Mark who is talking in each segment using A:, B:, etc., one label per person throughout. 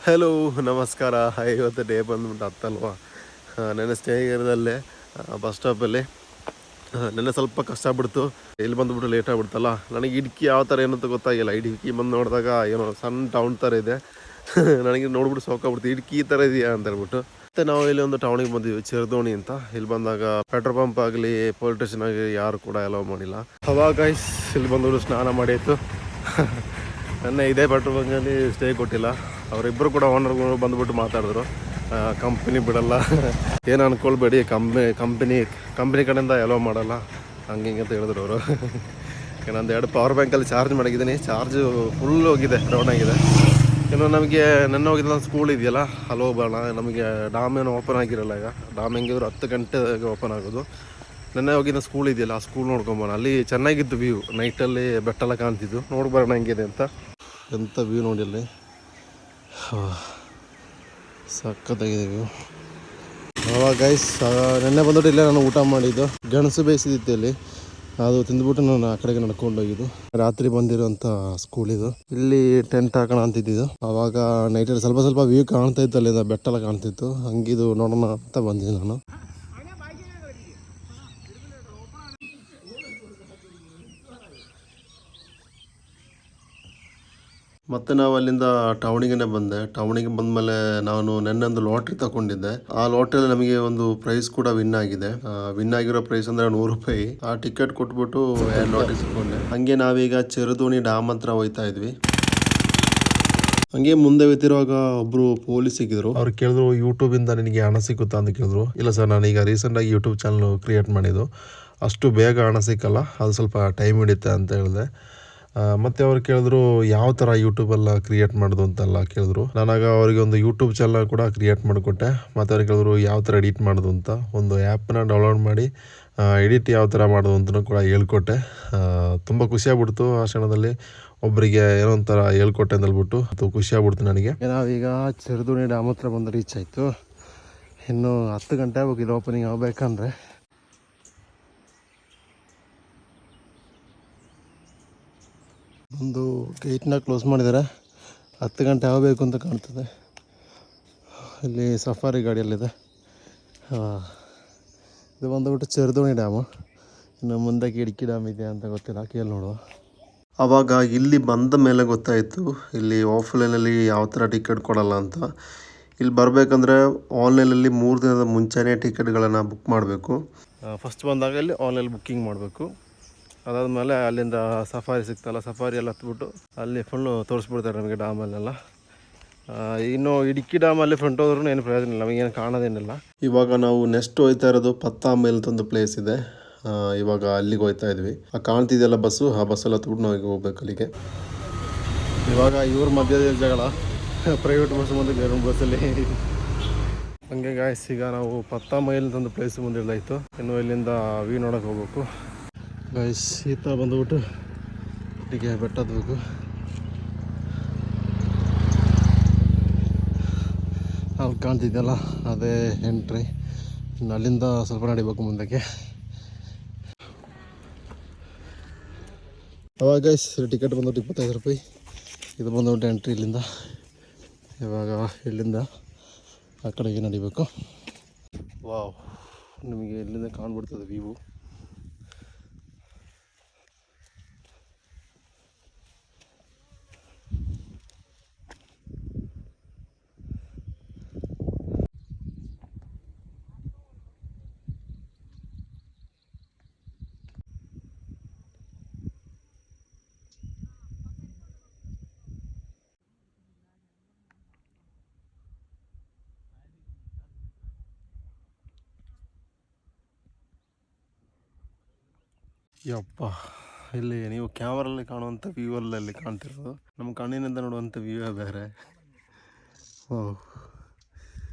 A: Hello ನಮಸ್ಕಾರ. ಇವತ್ತು day ಬಂದ್ಬಿಟ್ಟು ಹತ್ತಲ್ವಾ. ನನ್ನ ಸ್ನೇಹಿತರದಲ್ಲೇ ಬಸ್ ಸ್ಟಾಪಲ್ಲಿ ನೆನ್ನೆ ಸ್ವಲ್ಪ ಕಷ್ಟ ಬಿಡ್ತು. ಇಲ್ಲಿ ಬಂದುಬಿಟ್ಟು ಲೇಟ್ ಆಗಿಬಿಡ್ತಲ್ಲ. ನನಗೆ ಇಡ್ಕಿ ಯಾವ ಥರ ಏನಂತ ಗೊತ್ತಾಗಿಲ್ಲ. ಇಡ್ಕಿ ಬಂದು ನೋಡಿದಾಗ ಏನೋ ಸಣ್ಣ ಟೌನ್ ಥರ ಇದೆ. ನನಗೆ ನೋಡ್ಬಿಟ್ಟು ಸೋಕಾಗ್ಬಿಡ್ತು, ಇಡ್ಕಿ ಈ ಥರ ಇದೆಯಾ ಅಂತ ಹೇಳ್ಬಿಟ್ಟು. ಮತ್ತು ನಾವು ಇಲ್ಲಿ ಒಂದು ಟೌನಿಗೆ ಬಂದಿದ್ವಿ, ಚಿರದೋಣಿ ಅಂತ. ಇಲ್ಲಿ ಬಂದಾಗ ಪೆಟ್ರೋಲ್ ಪಂಪ್ ಆಗಲಿ ಪೊಲೀಸ್ ಸ್ಟೇಷನ್ ಆಗಲಿ ಯಾರು ಕೂಡ ಅಲೋ ಮಾಡಿಲ್ಲ. ಅವಾಗ ಇಲ್ಲಿ ಬಂದವರು ಸ್ನಾನ ಮಾಡಿತ್ತು. ನನ್ನ ಇದೇ ಪೆಟ್ರೋಲ್ ಬಂಕಲ್ಲಿ ಸ್ಟೇ ಕೊಟ್ಟಿಲ್ಲ. ಅವರಿಬ್ಬರು ಕೂಡ ಓನರ್ಗಳು ಬಂದುಬಿಟ್ಟು ಮಾತಾಡಿದ್ರು, ಕಂಪ್ನಿ ಬಿಡಲ್ಲ, ಏನು ಅಂದ್ಕೊಳ್ಬೇಡಿ, ಕಂಪ್ನಿ ಕಡೆಯಿಂದ ಎಲ್ಲೋ ಮಾಡಲ್ಲ, ಹಂಗೆ ಹಿಂಗೆ ಅಂತ ಹೇಳಿದ್ರು ಅವರು. ನಂದು 2 ಪವರ್ ಬ್ಯಾಂಕಲ್ಲಿ ಚಾರ್ಜ್ ಮಾಡಿದ್ದೀನಿ. ಚಾರ್ಜು ಫುಲ್ ಹೋಗಿದೆ, ಡೌನ್ ಆಗಿದೆ. ಇನ್ನು ನಮಗೆ ನೆನ್ನೆ ಹೋಗಿದ್ದ ಸ್ಕೂಲ್ ಇದೆಯಲ್ಲ, ಅಲ್ಲಿ ಹೋಗೋಣ. ನಮಗೆ ಡ್ಯಾಮ್ ಏನು ಓಪನ್ ಆಗಿರಲ್ಲ. ಈಗ ಡ್ಯಾಮ್ ಹೆಂಗಿದ್ರು 10 ಗಂಟೆಗೆ ಓಪನ್ ಆಗೋದು. ನೆನ್ನೆ ಹೋಗಿದ್ದ ಸ್ಕೂಲ್ ಇದೆಯಲ್ಲ, ಆ ಸ್ಕೂಲ್ ನೋಡ್ಕೊಂಬೋಣ. ಅಲ್ಲಿ ಚೆನ್ನಾಗಿತ್ತು ವ್ಯೂ, ನೈಟಲ್ಲಿ ಬೆಟ್ಟೆಲ್ಲ ಕಾಣ್ತಿದ್ದು. ನೋಡ್ಬರೋಣ ಹೆಂಗಿದೆ ಅಂತ. ಎಂಥ ವ್ಯೂ ನೋಡಿಲ್ಲಿ, ಸಖತ್ತಾಗಿದೆ ವ್ಯೂ. ಅವಾಗ ಗೈಸ್ ನೆನ್ನೆ ಬಂದ್ಬಿಟ್ಟು ಇಲ್ಲೇ ನಾನು ಊಟ ಮಾಡಿದ್ದು. ಗೆಣಸು ಬೇಯಿಸಿದ್ದಿತ್ತು ಇಲ್ಲಿ, ಅದು ತಿಂದ್ಬಿಟ್ಟು ನಾನು ಆ ಕಡೆಗೆ ನಡ್ಕೊಂಡು ಹೋಗಿದ್ದು. ರಾತ್ರಿ ಬಂದಿರೋಂಥ ಸ್ಕೂಲ್ ಇದು. ಇಲ್ಲಿ ಟೆಂಟ್ ಹಾಕೋಣ ಅಂತಿದ್ದು. ಅವಾಗ ನೈಟಲ್ಲಿ ಸ್ವಲ್ಪ ವ್ಯೂ ಕಾಣ್ತಾ ಇತ್ತು, ಅಲ್ಲಿಂದ ಬೆಟ್ಟೆಲ್ಲ ಕಾಣ್ತಿತ್ತು. ಹಂಗಿದು ನೋಡೋಣ ಅಂತ ಬಂದಿದ್ದೆ ನಾನು. ಮತ್ತು ನಾವು ಅಲ್ಲಿಂದ ಟೌನಿಗೆ ಬಂದೆ. ಟೌನಿಗೆ ಬಂದಮೇಲೆ ನಾನು ನೆನ್ನೆ ಒಂದು ಲಾಟ್ರಿ ತಗೊಂಡಿದ್ದೆ. ಆ ಲಾಟ್ರಿಯಲ್ಲಿ ನಮಗೆ ಒಂದು ಪ್ರೈಸ್ ಕೂಡ ವಿನ್ ಆಗಿದೆ. ವಿನ್ ಆಗಿರೋ ಪ್ರೈಸ್ ಅಂದ್ರೆ 100 ರೂಪಾಯಿ. ಆ ಟಿಕೆಟ್ ಕೊಟ್ಬಿಟ್ಟು ಲಾಟ್ರಿ ತಗೊಂಡೆ. ಹಂಗೆ ನಾವೀಗ ಚಿರದೋಣಿ ಡ್ಯಾಮ್ ಹತ್ರ ಹೋಯ್ತಾ ಇದ್ವಿ. ಹಂಗೆ ಮುಂದೆ ಹೋಗ್ತಿರುವಾಗ ಒಬ್ರು ಪೊಲೀಸ್ ಸಿಕ್ಕಿದ್ರು. ಅವ್ರು ಕೇಳಿದ್ರು, ಯೂಟ್ಯೂಬಿಂದ ನಿನಗೆ ಹಣ ಸಿಗುತ್ತಾ ಅಂತ ಕೇಳಿದ್ರು. ಇಲ್ಲ ಸರ್, ನಾನೀಗ ರೀಸೆಂಟಾಗಿ ಯೂಟ್ಯೂಬ್ ಚಾನಲ್ ಕ್ರಿಯೇಟ್ ಮಾಡಿದ್ದು, ಅಷ್ಟು ಬೇಗ ಹಣ ಸಿಕ್ಕಲ್ಲ, ಅದು ಸ್ವಲ್ಪ ಟೈಮ್ ಹಿಡಿಯುತ್ತೆ ಅಂತ ಹೇಳಿದೆ. ಮತ್ತು ಅವ್ರು ಕೇಳಿದ್ರು ಯಾವ ಥರ ಯೂಟ್ಯೂಬೆಲ್ಲ ಕ್ರಿಯೇಟ್ ಮಾಡೋದು ಅಂತೆಲ್ಲ ಕೇಳಿದ್ರು. ನಾನಾಗ ಅವರಿಗೆ ಒಂದು ಯೂಟ್ಯೂಬ್ ಚಾನಲ್ ಕೂಡ ಕ್ರಿಯೇಟ್ ಮಾಡಿಕೊಟ್ಟೆ. ಮತ್ತು ಅವ್ರು ಕೇಳಿದ್ರು ಯಾವ ಥರ ಎಡಿಟ್ ಮಾಡೋದು ಅಂತ. ಒಂದು ಆ್ಯಪನ್ನ ಡೌನ್ಲೋಡ್ ಮಾಡಿ ಎಡಿಟ್ ಯಾವ ಥರ ಮಾಡೋದು ಅಂತಲೂ ಕೂಡ ಹೇಳ್ಕೊಟ್ಟೆ. ತುಂಬ ಖುಷಿಯಾಗ್ಬಿಡ್ತು. ಆ ಕ್ಷಣದಲ್ಲಿ ಒಬ್ಬರಿಗೆ ಏನೋ ಒಂಥರ ಹೇಳ್ಕೊಟ್ಟೆ ಅಂತ ಹೇಳ್ಬಿಟ್ಟು ಅದು ಖುಷಿಯಾಗ್ಬಿಡ್ತು ನನಗೆ. ನಾವೀಗ ಚಿರದೋಣಿ ಡ್ಯಾಮ್ ಹತ್ರ ಬಂದು ರೀಚ್ ಆಯಿತು. ಇನ್ನು 10 ಗಂಟೆ ಹೋಗಿದ್ದು ಓಪನಿಂಗ್ ಆಗಬೇಕಂದ್ರೆ. ಒಂದು ಗೇಟ್ನ ಕ್ಲೋಸ್ ಮಾಡಿದ್ದಾರೆ. 10 ಗಂಟೆ ಆಗಬೇಕು ಅಂತ ಕಾಣ್ತದೆ. ಇಲ್ಲಿ ಸಫಾರಿ ಗಾಡಿಯಲ್ಲಿದೆ. ಇದು ಬಂದುಬಿಟ್ಟು ಚಿರದೋಣಿ ಡ್ಯಾಮು. ಇನ್ನು ಮುಂದಕ್ಕೆ ಇಡ್ಕಿ ಡ್ಯಾಮ್ ಇದೆ ಅಂತ ಗೊತ್ತಿಲ್ಲ, ಕೇಳಿ ನೋಡುವ. ಆವಾಗ ಇಲ್ಲಿ ಬಂದ ಮೇಲೆ ಗೊತ್ತಾಯಿತು ಇಲ್ಲಿ ಆಫ್ಲೈನಲ್ಲಿ ಯಾವ ಥರ ಟಿಕೆಟ್ ಕೊಡಲ್ಲ ಅಂತ. ಇಲ್ಲಿ ಬರಬೇಕಂದ್ರೆ ಆನ್ಲೈನಲ್ಲಿ 3 ದಿನದ ಮುಂಚೆನೇ ಟಿಕೆಟ್ಗಳನ್ನು ಬುಕ್ ಮಾಡಬೇಕು. ಫಸ್ಟ್ ಬಂದಾಗ ಇಲ್ಲಿ ಆನ್ಲೈನ್ ಬುಕ್ಕಿಂಗ್ ಮಾಡಬೇಕು. ಅದಾದಮೇಲೆ ಅಲ್ಲಿಂದ ಸಫಾರಿ ಸಿಗ್ತಲ್ಲ, ಸಫಾರಿ ಎಲ್ಲ ಹತ್ಬಿಟ್ಟು ಅಲ್ಲಿ ಫುಲ್ಲು ತೋರಿಸ್ಬಿಡ್ತಾರೆ ನಮಗೆ ಡ್ಯಾಮಲ್ಲೆಲ್ಲ. ಇನ್ನು ಇಡ್ಕಿ ಡ್ಯಾಮಲ್ಲಿ ಫ್ರಂಟ್ ಹೋದ್ರೂ ಏನು ಪ್ರಯೋಜನ ಇಲ್ಲ, ನಮಗೇನು ಕಾಣೋದೇನಿಲ್ಲ. ಇವಾಗ ನಾವು ನೆಕ್ಸ್ಟ್ ಹೋಗ್ತಾ ಇರೋದು ಪತ್ತಾ ಮೇಲ್ ಅಂತ ಒಂದು ಪ್ಲೇಸ್ ಇದೆ. ಇವಾಗ ಅಲ್ಲಿಗೆ ಹೋಗ್ತಾ ಇದ್ವಿ. ಕಾಣ್ತಿದೆಯಲ್ಲ ಬಸ್ಸು, ಆ ಬಸ್ಸಲ್ಲಿ ಹತ್ಬಿಟ್ಟು ನಾವು ಹೋಗ್ಬೇಕು ಅಲ್ಲಿಗೆ. ಇವಾಗ ಇವ್ರ ಮಧ್ಯದಲ್ಲಿ ಜಗಳ, ಪ್ರೈವೇಟ್ ಬಸ್ ಮುಂದೆ ಗೌರ್ಮೆಂಟ್ ಬಸ್ಸಲ್ಲಿ. ಹಂಗೆ ಗಾಯ್ಸ್, ಈಗ ನಾವು ಪತ್ತಾ ಮೈಲ್ ಅಂತ ಒಂದು ಪ್ಲೇಸ್ ಮುಂದಿಡ್ಲಾಯಿತು. ಇನ್ನು ಇಲ್ಲಿಂದ ವ್ಯೂ ನೋಡೋಕೆ ಹೋಗ್ಬೇಕು. ಗೈಸ್ ಈತ ಬಂದುಬಿಟ್ಟು ಇಲ್ಲಿಗೆ ಬೆಟ್ಟ ಹತ್ತಬೇಕು. ಅಲ್ಲಿ ಕಾಣ್ತಿದ್ದಲ್ಲ ಅದೇ ಎಂಟ್ರಿ. ಇನ್ನು ಅಲ್ಲಿಂದ ಸ್ವಲ್ಪ ನಡಿಬೇಕು ಮುಂದಕ್ಕೆ. ಅವಾಗ ಗೈಸ್ ಟಿಕೆಟ್ ಬಂದ್ಬಿಟ್ಟು 25 ರೂಪಾಯಿ. ಇದು ಬಂದ್ಬಿಟ್ಟು ಎಂಟ್ರಿ ಇಲ್ಲಿಂದ. ಇವಾಗ ಇಲ್ಲಿಂದ ಆ ಕಡೆಗೆ ನಡಿಬೇಕು. ವಾವ್, ನಿಮಗೆ ಇಲ್ಲಿಂದ ಕಾಣ್ಬಿಡ್ತದೆ ವ್ಯೂ. ಯಪ್ಪ, ಇಲ್ಲಿ ನೀವು ಕ್ಯಾಮರಲ್ಲಿ ಕಾಣುವಂಥ ವ್ಯೂ ಅಲ್ಲಿ ಕಾಣ್ತಿರೋದು, ನಮ್ಮ ಕಣ್ಣಿನಿಂದ ನೋಡುವಂಥ ವ್ಯೂವೇ ಬೇರೆ. ಓಹ್,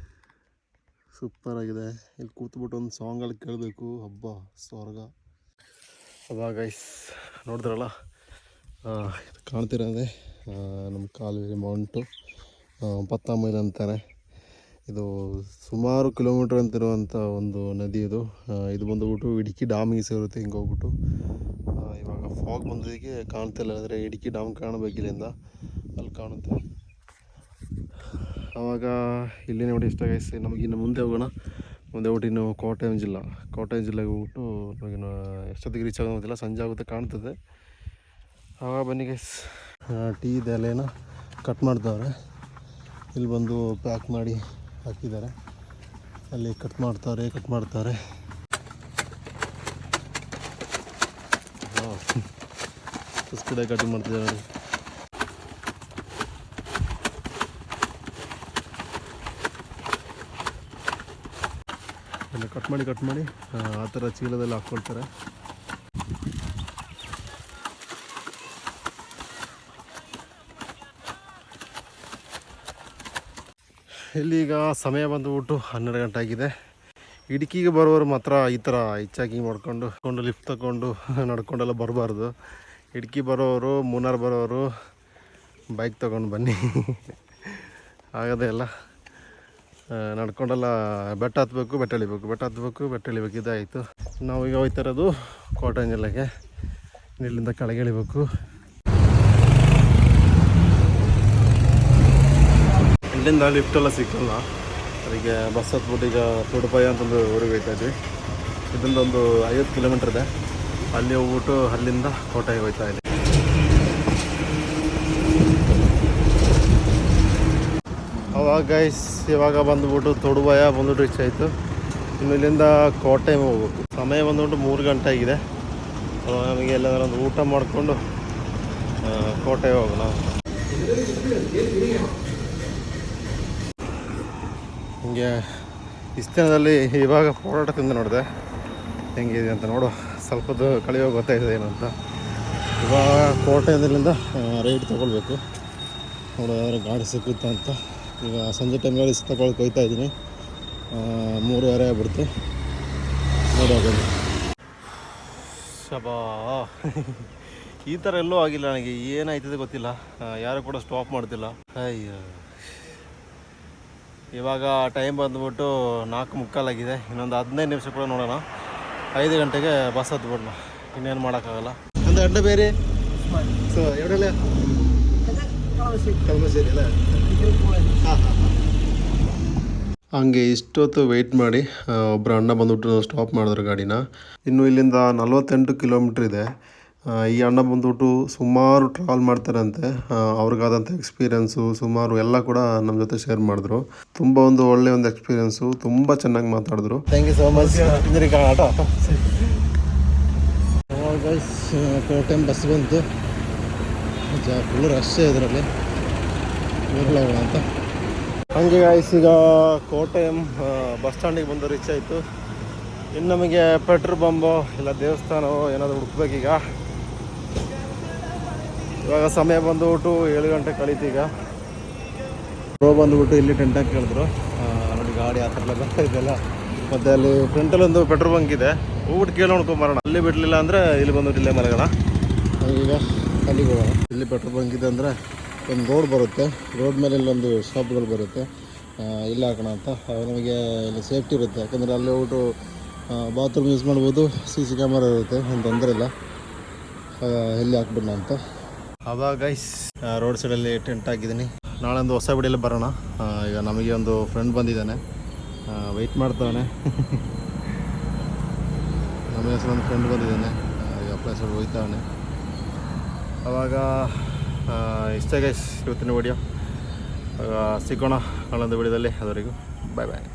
A: ಸೂಪರಾಗಿದೆ. ಇಲ್ಲಿ ಕೂತ್ಬಿಟ್ಟು ಒಂದು ಸಾಂಗಲ್ಲಿ ಕೇಳಬೇಕು, ಹಬ್ಬ ಸ್ವರ್ಗ. ಅವಾಗ ಗೈಸ್ ನೋಡಿದ್ರಲ್ಲ, ಕಾಣ್ತಿರೋದೆ ನಮ್ಮ ಕಾಲುವೆ ಮೌಂಟು, ಪತ್ತಾ ಮೈಲ್ ಅಂತಾರೆ. ಇದು ಸುಮಾರು ಕಿಲೋಮೀಟ್ರ್ ಅಂತಿರುವಂಥ ಒಂದು ನದಿ ಇದು. ಇದು ಬಂದುಬಿಟ್ಟು ಇಡ್ಕಿ ಡ್ಯಾಮಿಗೆ ಸೇರುತ್ತೆ. ಹಿಂಗೆ ಹೋಗ್ಬಿಟ್ಟು ಇವಾಗ ಫಾಗ್ ಬಂದಿದ್ದಕ್ಕೆ ಕಾಣ್ತಿಲ್ಲ, ಆದರೆ ಇಡ್ಕಿ ಡ್ಯಾಮ್ ಕಾಣಬೇಕು ಇಲ್ಲಿಂದ. ಅಲ್ಲಿ ಕಾಣುತ್ತೆ. ಆವಾಗ ಇಲ್ಲಿ ನೋಡಿ ಇಷ್ಟ ಗೈಸ್, ನಮಗಿನ್ನು ಮುಂದೆ ಹೋಗೋಣ. ಮುಂದೆ ಹೋಗ್ಬಿಟ್ಟು ಇನ್ನು ಕೋಟಯಂ ಜಿಲ್ಲೆಗೆ ಹೋಗ್ಬಿಟ್ಟು ನಮಗಿನ್ನು ಎಷ್ಟೊತ್ತಿಗೆ ರೀಚ್ ಆಗೋದಿಲ್ಲ, ಸಂಜೆ ಆಗುತ್ತೆ ಕಾಣ್ತದೆ. ಆವಾಗ ಬನ್ನಿ ಗೈಸ್. ಟೀ ಎಲೆನ ಕಟ್ ಮಾಡ್ತಾವ್ರೆ, ಇಲ್ಲಿ ಬಂದು ಪ್ಯಾಕ್ ಮಾಡಿ ಹಾಕಿದ್ದಾರೆ. ಅಲ್ಲಿ ಕಟ್ ಮಾಡ್ತಾರೆ ಕಡೆ ಕಟಿಂಗ್ ಮಾಡ್ತಿದ್ದಾರೆ ನೋಡಿ. ಎಲ್ಲ ಕಟ್ ಮಾಡಿ ಆ ಥರ ಚೀಲದಲ್ಲಿ ಹಾಕ್ಕೊಳ್ತಾರೆ. ಇಲ್ಲೀಗ ಸಮಯ ಬಂದುಬಿಟ್ಟು 12 ಗಂಟೆ ಆಗಿದೆ. ಇടുಕಿಗೆ ಬರೋರು ಮಾತ್ರ ಈ ಥರ ಹಿಚ್ಚಾಕಿಂಗ್ ಮಾಡ್ಕೊಂಡು ಲಿಫ್ಟ್ ತಗೊಂಡು ನಡ್ಕೊಂಡೆಲ್ಲ ಬರಬಾರ್ದು. ಇടുಕಿ ಬರೋರು, ಮೂನಾರ್ ಬರೋರು ಬೈಕ್ ತೊಗೊಂಡು ಬನ್ನಿ. ಆಗದೆ ಎಲ್ಲ ನಡ್ಕೊಂಡೆಲ್ಲ ಬೆಟ್ಟ ಹತ್ಬೇಕು, ಬೆಟ್ಟ ಇಳಿಬೇಕು ಇದಾಯಿತು. ನಾವೀಗ ಹೋಗ್ತಾ ಇರೋದು ಕೋಟಯಂ ಜಿಲ್ಲೆಗೆ. ಇಲ್ಲಿಂದ ಕೆಳಗೆ ಇಳಿಬೇಕು. ಇಲ್ಲಿಂದ ಲಿಫ್ಟೆಲ್ಲ ಸಿಕ್ಕಲ್ಲ, ಅದಕ್ಕೆ ಬಸ್ ಹತ್ಬಿಟ್ಟು ಈಗ ತೊಡುಪಾಯ ಅಂತಂದು ಊರಿಗೆ ಹೋಗ್ತಾ ಇದ್ವಿ. ಇದರಿಂದ ಒಂದು 50 ಕಿಲೋಮೀಟ್ರ್ ಇದೆ. ಅಲ್ಲಿ ಹೋಗ್ಬಿಟ್ಟು ಅಲ್ಲಿಂದ ಕೋಟೆಗೆ ಹೋಗ್ತಾ ಇದ್ವಿ. ಅವಾಗ ಗೈಸ್ ಇವಾಗ ಬಂದುಬಿಟ್ಟು ತೊಡುಪಾಯ ಬಂದುಬಿಟ್ಟು ರೀಚ್ ಆಯಿತು. ಇನ್ನು ಇಲ್ಲಿಂದ ಕೋಟೆಗೆ ಹೋಗ್ಬೇಕು. ಸಮಯ ಬಂದುಬಿಟ್ಟು 3 ಗಂಟೆ ಆಗಿದೆ. ನಮಗೆ ಎಲ್ಲಾದ್ರೂ ಒಂದು ಊಟ ಮಾಡಿಕೊಂಡು ಕೋಟೆಗೆ ಹೋಗೋಣ. ಹಿಂಗೆ ಇಷ್ಟು ದಿನದಲ್ಲಿ ಇವಾಗ ಪರೋಟ ತಿಂದು ನೋಡಿದೆ ಹೆಂಗಿದೆ ಅಂತ. ನೋಡು ಸ್ವಲ್ಪದ್ದು ಕಳೆಯೋ ಗೊತ್ತಾಯಿದೆ ಏನು ಅಂತ. ಇವಾಗ ಕೋಟೆಯಿಂದ ರೈಡ್ ತೊಗೊಳ್ಬೇಕು. ನೋಡು ಯಾವ್ದಾರು ಗಾಡಿ ಸಿಕ್ಕುತ್ತಾ ಅಂತ. ಈಗ ಸಂಜೆ ಟೈಮ್ಗಳಲ್ಲಿ ತಗೊಳಕ್ಕೆ ಹೋಗ್ತಾ ಇದ್ದೀನಿ. 3:30 ಆಗ್ಬಿಡ್ತು. ನೋಡೋದು ಶಬಾ ಈ ಥರ ಎಲ್ಲೂ ಆಗಿಲ್ಲ ನನಗೆ. ಏನಾಯ್ತದೆ ಗೊತ್ತಿಲ್ಲ, ಯಾರು ಕೂಡ ಸ್ಟಾಪ್ ಮಾಡ್ತಿಲ್ಲ. ಅಯ್ಯೋ, ಇವಾಗ ಟೈಮ್ ಬಂದುಬಿಟ್ಟು 4:45 ಆಗಿದೆ. ಇನ್ನೊಂದು 15 ನಿಮಿಷ ಕೂಡ ನೋಡೋಣ. 5 ಗಂಟೆಗೆ ಬಸ್ ಹತ್ಬಿಡೋಣ. ಇನ್ನೇನು ಮಾಡೋಕ್ಕಾಗಲ್ಲ. ಒಂದು ಅಡ್ಡ ಬೇರೆ ಸೊ ಎವಡೆಲ್ಲ ಕಲ್ಮಶ್ಶೇರಿ ಅಲ್ಲ. ಹಂಗೆ ಇಷ್ಟೊತ್ತು ವೆಯ್ಟ್ ಮಾಡಿ ಒಬ್ಬರು ಅಣ್ಣ ಬಂದುಬಿಟ್ಟು ಸ್ಟಾಪ್ ಮಾಡಿದ್ರು ಗಾಡಿನ. ಇನ್ನು ಇಲ್ಲಿಂದ 48 ಕಿಲೋಮೀಟ್ರ್ ಇದೆ. ಈ ಅಣ್ಣ ಬಂದುಬಿಟ್ಟು ಸುಮಾರು ಟ್ರಾವೆಲ್ ಮಾಡ್ತಾರಂತೆ. ಅವ್ರಿಗಾದಂಥ ಎಕ್ಸ್ಪೀರಿಯೆನ್ಸು ಸುಮಾರು ಎಲ್ಲ ಕೂಡ ನಮ್ಮ ಜೊತೆ ಶೇರ್ ಮಾಡಿದ್ರು. ತುಂಬ ಒಳ್ಳೆ ಎಕ್ಸ್ಪೀರಿಯೆನ್ಸು, ತುಂಬ ಚೆನ್ನಾಗಿ ಮಾತಾಡಿದ್ರು. Thank you so much. Auto guys, ಕೋಟೆಂ ಬಸ್ ಬಂತು. ಫುಲ್ ರಶ್ ಇದರಲ್ಲಿ ಹೋಗೋಣ ಅಂತ. ಹಂಗೆ ಗೈಸ್ ಈಗ ಕೋಟೆಂ ಬಸ್ ಸ್ಟ್ಯಾಂಡಿಗೆ ಬಂದು ರೀಚ್ ಆಯಿತು. ಇನ್ನು ನಮಗೆ ಪೆಟ್ರೋಲ್ ಬಂಬೋ ಇಲ್ಲ ದೇವಸ್ಥಾನವೋ ಏನಾದರೂ ಹುಡುಕ್ಬೇಕೀಗ. ಇವಾಗ ಸಮಯ ಬಂದುಬಿಟ್ಟು 7 ಗಂಟೆ ಕಳೀತು. ಈಗ ಬಂದುಬಿಟ್ಟು ಇಲ್ಲಿ ಟೆಂಟ್ ಹಾಕಿ ಕೇಳಿದ್ರು. ನೋಡಿ ಗಾಡಿ ಆ ಥರ ಎಲ್ಲ ಬರ್ತಾ ಇದೆಯಲ್ಲ. ಮತ್ತು ಅಲ್ಲಿ ಫ್ರಂಟಲ್ಲಿ ಒಂದು ಪೆಟ್ರೋಲ್ ಬಂಕ್ ಇದೆ. ಹೋಗ್ಬಿಟ್ಟು ಕೇಳಿ ನೋಡ್ಕೊಂಬರೋಣ. ಅಲ್ಲಿ ಬಿಡಲಿಲ್ಲ ಅಂದರೆ ಇಲ್ಲಿ ಬಂದುಬಿಟ್ಟು ಇಲ್ಲೇ ಮಲಗೋಣ. ಈಗ ಅಲ್ಲಿಗೆ ಹೋಗೋಣ. ಇಲ್ಲಿ ಪೆಟ್ರೋಲ್ ಬಂಕ್ ಇದೆ ಅಂದರೆ ಒಂದು ರೋಡ್ ಬರುತ್ತೆ. ರೋಡ್ ಮೇಲೆ ಇಲ್ಲೊಂದು ಶಾಪ್ಗಳು ಬರುತ್ತೆ. ಇಲ್ಲಿ ಹಾಕೋಣ ಅಂತ. ನಮಗೆ ಇಲ್ಲಿ ಸೇಫ್ಟಿ ಇರುತ್ತೆ. ಯಾಕಂದರೆ ಅಲ್ಲಿ ಹೋಗ್ಬಿಟ್ಟು ಬಾತ್ರೂಮ್ ಯೂಸ್ ಮಾಡ್ಬೋದು. CC ಕ್ಯಾಮರಾ ಇರುತ್ತೆ, ಏನು ತೊಂದರೆ ಇಲ್ಲ. ಎಲ್ಲಿ ಹಾಕ್ಬಿಡೋಣ ಅಂತ. ಅವಾಗ ಗೈಸ್ ರೋಡ್ ಸೈಡಲ್ಲಿ ಟೆಂಟ್ ಹಾಕಿದ್ದೀನಿ. ನಾಳೆ ಒಂದು ಹೊಸ ಬಿಡಿಯಲ್ಲಿ ಬರೋಣ. ಈಗ ನಮಗೆ ಒಂದು ಫ್ರೆಂಡ್ ಬಂದಿದ್ದಾನೆ, ವೆಯ್ಟ್ ಮಾಡ್ತಾನೆ. ನಮ್ಮ ಹೆಸರು ಒಂದು ಫ್ರೆಂಡ್ ಬಂದಿದ್ದಾನೆ, ಈಗ ಪ್ಲೇಸ್ ಹೋಗ್ತಾನೆ. ಅವಾಗ ಇಷ್ಟ ಗೈಸ್ ಇವತ್ತಿನ ವಿಡಿಯೋ. ಸಿಗೋಣ ನಾಳೊಂದು ವಿಡಿಯೋದಲ್ಲಿ. ಅದವರೆಗೂ ಬಾಯ್ ಬಾಯ್.